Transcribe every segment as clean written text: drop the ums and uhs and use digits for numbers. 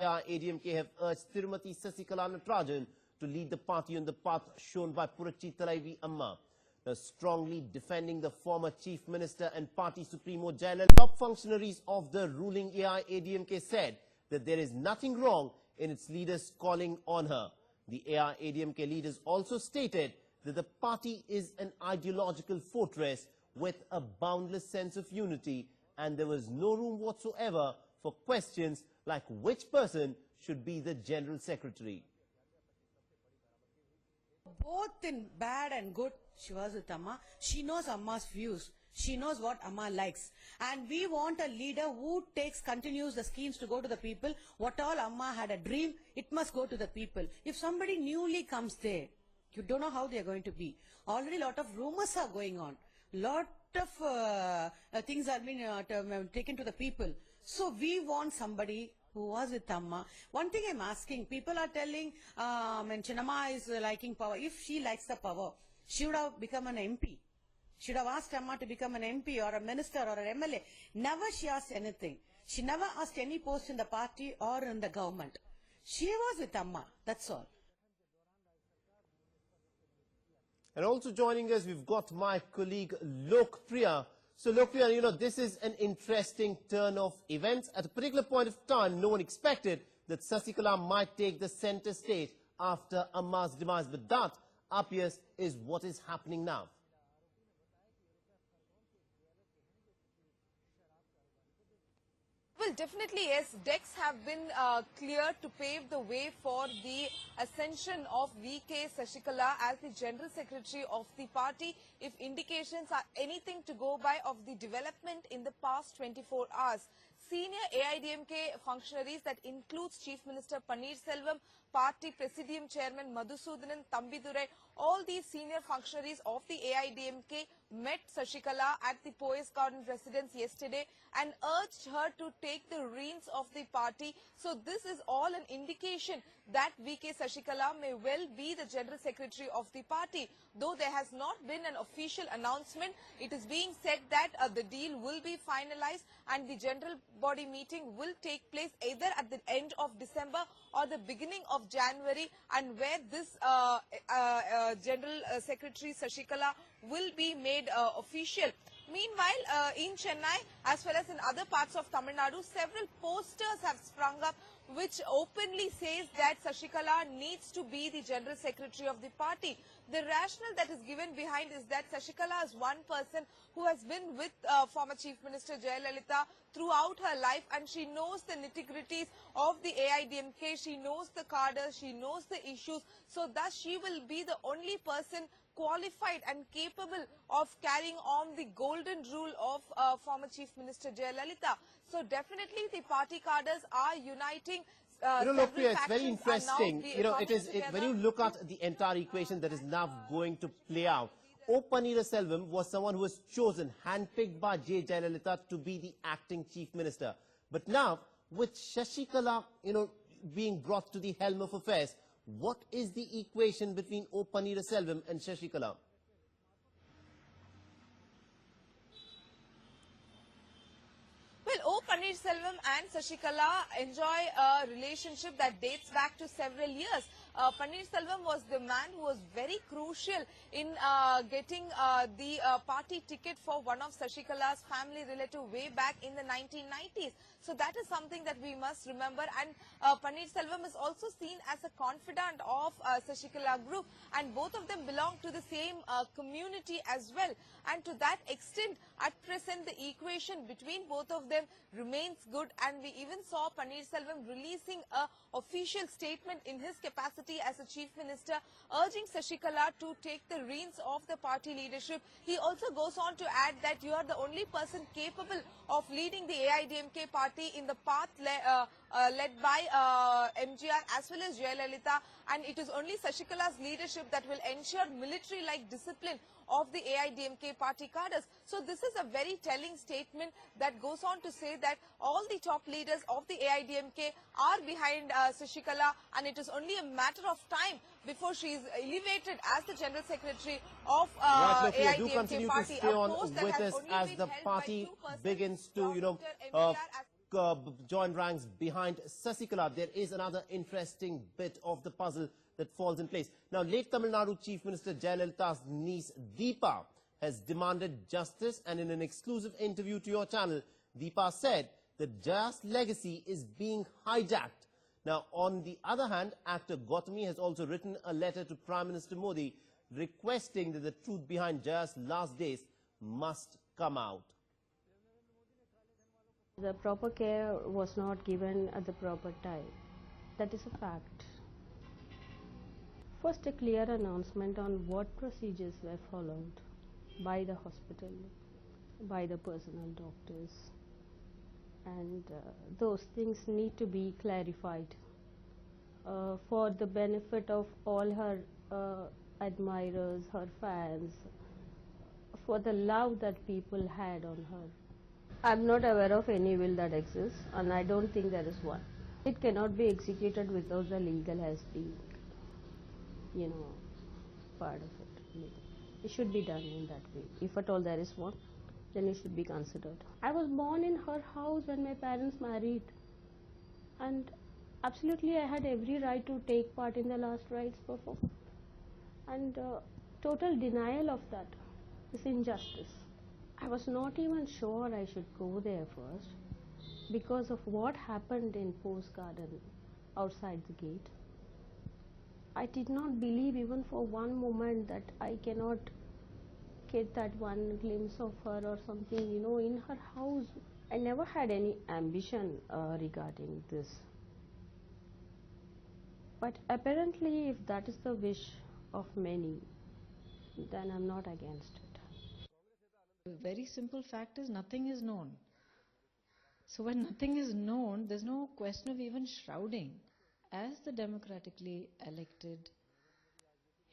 AiADMK have urged Thirumathi Sasikalaa to lead the party on the path shown by puratchi thalaivi Amma. Strongly defending the former Chief Minister and Party Supremo Jayalalithaa. Top functionaries of the ruling AiADMK said that there is nothing wrong in its leaders calling on her. The AiADMK leaders also stated that the party is an ideological fortress with a boundless sense of unity, and there was no room whatsoever for questions like which person should be the General Secretary. Both in bad and good, she was with Amma. She knows Amma's views. She knows what Amma likes. And we want a leader who continues the schemes to go to the people. What all Amma had a dream, it must go to the people. If somebody newly comes there, you don't know how they are going to be. Already a lot of rumors are going on. Lot of things are being taken to the people. So we want somebody who was with Amma. One thing I'm asking, people are telling Chinamma is liking power. If she likes the power, she would have become an MP. She would have asked Amma to become an MP or a minister or an MLA. Never she asked anything. She never asked any post in the party or in the government. She was with Amma, that's all. And also joining us, we've got my colleague Lokpriya. So Lokpriya, this is an interesting turn of events. At a particular point of time, no one expected that Sasikala might take the center stage after Amma's demise. But that appears is what is happening now. Well, definitely, yes. Decks have been cleared to pave the way for the ascension of V.K.Sasikala as the General Secretary of the party, if indications are anything to go by of the development in the past 24 hours. Senior AiADMK functionaries, that includes Chief Minister Panneerselvam, Party Presidium Chairman Madhusudanan Thambidurai, all these senior functionaries of the AiADMK met Sasikala at the Poise Garden residence yesterday and urged her to take the reins of the party. So this is all an indication that V.K.Sasikala may well be the General Secretary of the party. Though there has not been an official announcement, it is being said that the deal will be finalized and the general body meeting will take place either at the end of December or the beginning of January, and where this General Secretary Sasikala will be made official. Meanwhile, in Chennai as well as in other parts of Tamil Nadu, several posters have sprung up which openly says that Sasikala needs to be the General Secretary of the party. The rationale that is given behind is that Sasikala is one person who has been with former Chief Minister Jayalalithaa throughout her life, and she knows the nitty-gritties of the AiADMK, she knows the cadre, she knows the issues, so thus she will be the only person qualified and capable of carrying on the golden rule of former Chief Minister Jayalalithaa. So definitely the party cadres are uniting. Lokpriya, it's very interesting. When you look at the entire equation that is now going to play out, O. Panneerselvam was someone who was chosen, handpicked by J. Jayalalithaa to be the acting Chief Minister. But now, with Sasikala, being brought to the helm of affairs, what is the equation between O. Panneerselvam and Sasikala? Well, O. Panneerselvam and Sasikala enjoy a relationship that dates back to several years. Panneerselvam was the man who was very crucial in getting the party ticket for one of Sasikala's family relative way back in the 1990s. So that is something that we must remember. And Panneerselvam is also seen as a confidant of Sasikala group, and both of them belong to the same community as well. And to that extent, at present, the equation between both of them remains good, and we even saw Panneerselvam releasing a official statement in his capacity as a Chief Minister, urging Sasikala to take the reins of the party leadership. He also goes on to add that you are the only person capable of leading the AiADMK party in the path led by MGR as well as Jayalalithaa, and it is only Sasikala's leadership that will ensure military-like discipline of the AiADMK party cadres. So this is a very telling statement that goes on to say that all the top leaders of the AiADMK are behind Sasikala, and it is only a matter of time before she is elevated as the General Secretary of AiADMK do continue party. to stay on with us as the party begins to, join ranks behind Sasikala, there is another interesting bit of the puzzle that falls in place. Now, late Tamil Nadu Chief Minister Jayalalitha's niece Deepa has demanded justice, and in an exclusive interview to your channel, Deepa said that Jaya's legacy is being hijacked. Now, on the other hand, actor Gautami has also written a letter to Prime Minister Modi requesting that the truth behind Jaya's last days must come out. The proper care was not given at the proper time. That is a fact. First, a clear announcement on what procedures were followed by the hospital, by the personal doctors, and those things need to be clarified for the benefit of all her admirers, her fans, for the love that people had on her. I'm not aware of any will that exists, and I don't think there is one. It cannot be executed without the legal has been, part of it. It should be done in that way. If at all there is one, then it should be considered. I was born in her house when my parents married, and absolutely I had every right to take part in the last rites performed. And total denial of that is injustice. I was not even sure I should go there first because of what happened in Post Garden outside the gate. I did not believe even for one moment that I cannot get that one glimpse of her or something, in her house. I never had any ambition regarding this. But apparently, if that is the wish of many, then I'm not against it. The very simple fact is nothing is known. So when nothing is known, there's no question of even shrouding. As the democratically elected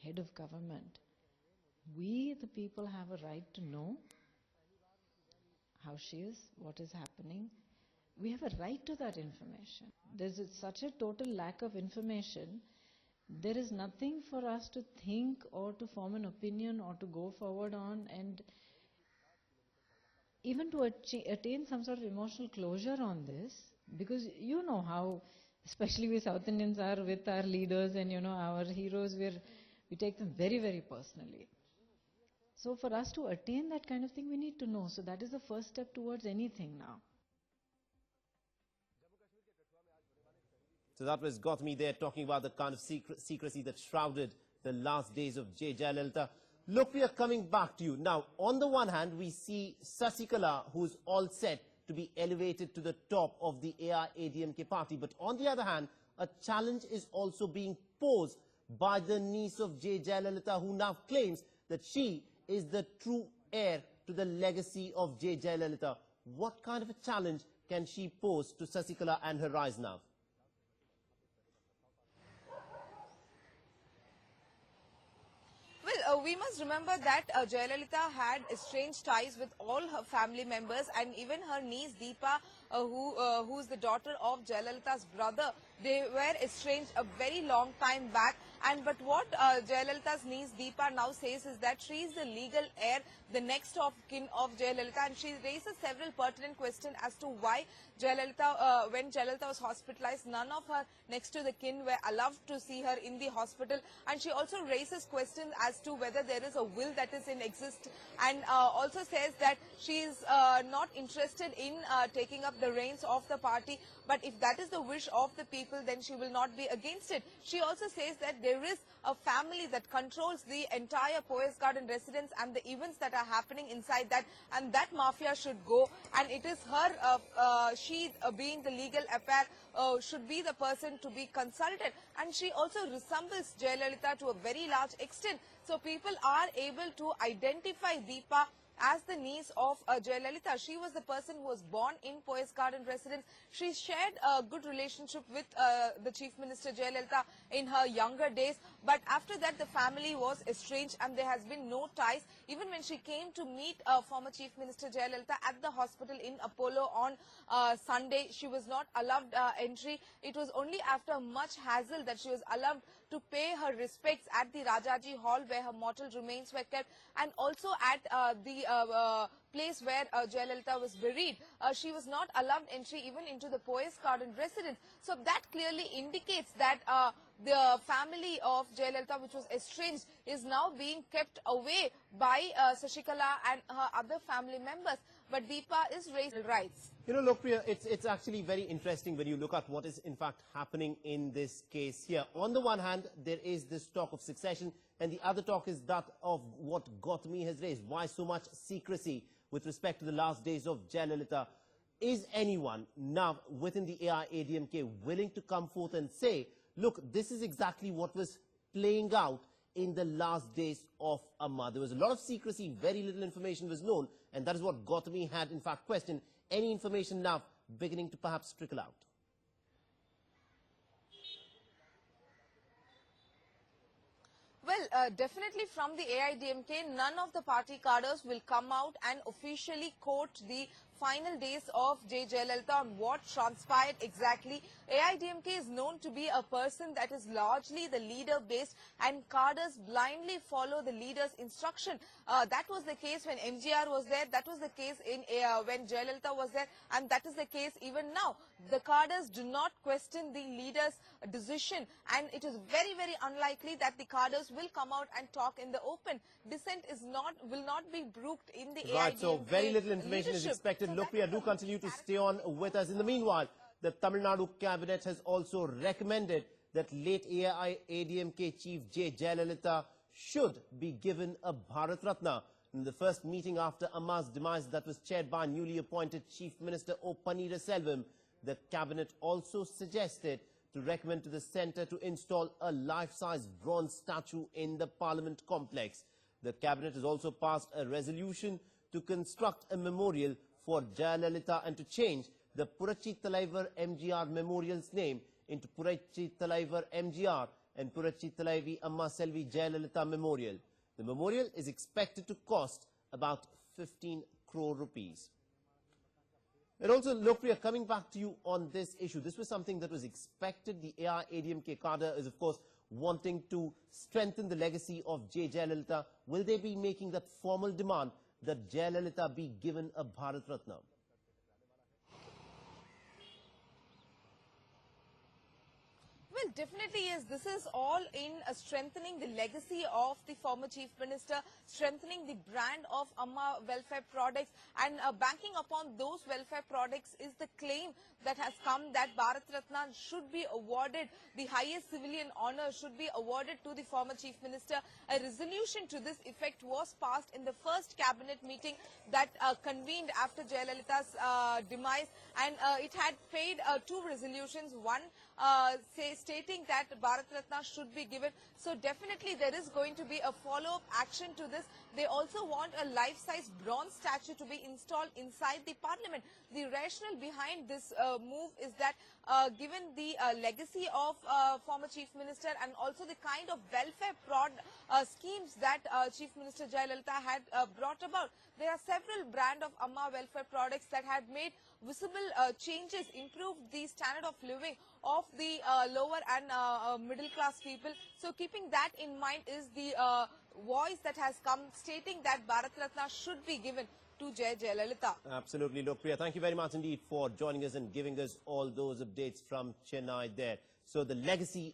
head of government, we, the people, have a right to know how she is, what is happening. We have a right to that information. There's such a total lack of information. There is nothing for us to think or to form an opinion or to go forward on, and even to attain some sort of emotional closure on this, because you know how, especially we South Indians are with our leaders and our heroes, we take them very, very personally. So for us to attain that kind of thing, we need to know. So that is the first step towards anything now. So that was Gautami there talking about the kind of secrecy that shrouded the last days of Jayalalithaa. Look, we are coming back to you. Now, on the one hand, we see Sasikala, who's all set to be elevated to the top of the AiADMK party. But on the other hand, a challenge is also being posed by the niece of Jayalalithaa, who now claims that she is the true heir to the legacy of Jayalalithaa. What kind of a challenge can she pose to Sasikala and her rise now? Well, we must remember that Jayalalithaa had estranged ties with all her family members, and even her niece Deepa, who's the daughter of Jayalalitha's brother, they were estranged a very long time back. But what Jayalalitha's niece Deepa now says is that she is the legal heir, the next of kin of Jayalalithaa, and she raises several pertinent questions as to why Jayalalithaa, when Jayalalithaa was hospitalized, none of her next to the kin were allowed to see her in the hospital. And she also raises questions as to whether there is a will that is in exist, and also says that she is not interested in taking up the reins of the party. But if that is the wish of the people, then she will not be against it. She also says that there is a family that controls the entire Poest Garden residence and the events that are happening inside that, and that mafia should go, and it is her, she being the legal affair, should be the person to be consulted. And she also resembles Jayalalithaa to a very large extent. So people are able to identify Deepa as the niece of Jayalalithaa. She was the person who was born in Poest Garden residence. She shared a good relationship with the Chief Minister Jayalalithaa in her younger days. But after that, the family was estranged and there has been no ties. Even when she came to meet former Chief Minister Jayalalithaa at the hospital in Apollo on Sunday, she was not allowed entry. It was only after much hassle that she was allowed to pay her respects at the Rajaji Hall, where her mortal remains were kept, and also at the place where Jayalalithaa was buried. She was not allowed entry even into the Poise Garden residence. So that clearly indicates that the family of Jayalalithaa, which was estranged, is now being kept away by Sasikala and her other family members. But Deepa is raising rights. You know, Lokpriya, it's actually very interesting when you look at what is in fact happening in this case here. On the one hand, there is this talk of succession, and the other talk is that of what Gautami has raised. Why so much secrecy with respect to the last days of Jayalalithaa? Is anyone now within the AiADMK willing to come forth and say, look, this is exactly what was playing out in the last days of Amma? There was a lot of secrecy, very little information was known, and that is what Gautami had in fact questioned. Any information now beginning to perhaps trickle out? Well, definitely from the AiADMK, none of the party cadres will come out and officially quote the final days of Jayalalithaa on what transpired exactly. AiADMK is known to be a person that is largely the leader based, and cadres blindly follow the leader's instruction. That was the case when MGR was there, that was the case in when Jayalalithaa was there, and that is the case even now. The cadres do not question the leader's decision, and it is very, very unlikely that the cadres will come out and talk in the open. Dissent will not be brooked in the AiADMK. Right, so very little information leadership. is expected. Lokpriya, do continue to stay on with us. In the meanwhile, the Tamil Nadu cabinet has also recommended that late AiADMK chief Jayalalithaa should be given a Bharat Ratna. In the first meeting after Amma's demise that was chaired by newly appointed Chief Minister O Panneerselvam, the cabinet also suggested to recommend to the centre to install a life-size bronze statue in the Parliament complex. The cabinet has also passed a resolution to construct a memorial for Jayalalithaa and to change the Puratchi Thalaivi MGR memorial's name into Puratchi Thalaivi MGR and Puratchi Thalaivi Amma Selvi Jayalalithaa Memorial. The memorial is expected to cost about 15 crore rupees. And also, Lokpriya, coming back to you on this issue, this was something that was expected. The AiADMK cadre is, of course, wanting to strengthen the legacy of Jayalalithaa. Will they be making that formal demand that Jayalalithaa be given a Bharat Ratna? Well, definitely yes. This is all in strengthening the legacy of the former Chief Minister, strengthening the brand of Amma welfare products, and banking upon those welfare products is the claim that has come that Bharat Ratna should be awarded, the highest civilian honor should be awarded to the former Chief Minister. A resolution to this effect was passed in the first cabinet meeting that convened after Jayalalitha's demise, and it had paid two resolutions, one stating that Bharat Ratna should be given. So definitely there is going to be a follow-up action to this. They also want a life-size bronze statue to be installed inside the parliament. The rationale behind this move is that given the legacy of former Chief Minister and also the kind of welfare schemes that Chief Minister Jayalalithaa had brought about, there are several brand of Amma welfare products that had made visible changes, improved the standard of living of the lower and middle class people. So keeping that in mind is the voice that has come stating that Bharat Ratna should be given to Jayalalithaa. Absolutely, Lokpriya. Thank you very much indeed for joining us and giving us all those updates from Chennai there. So the legacy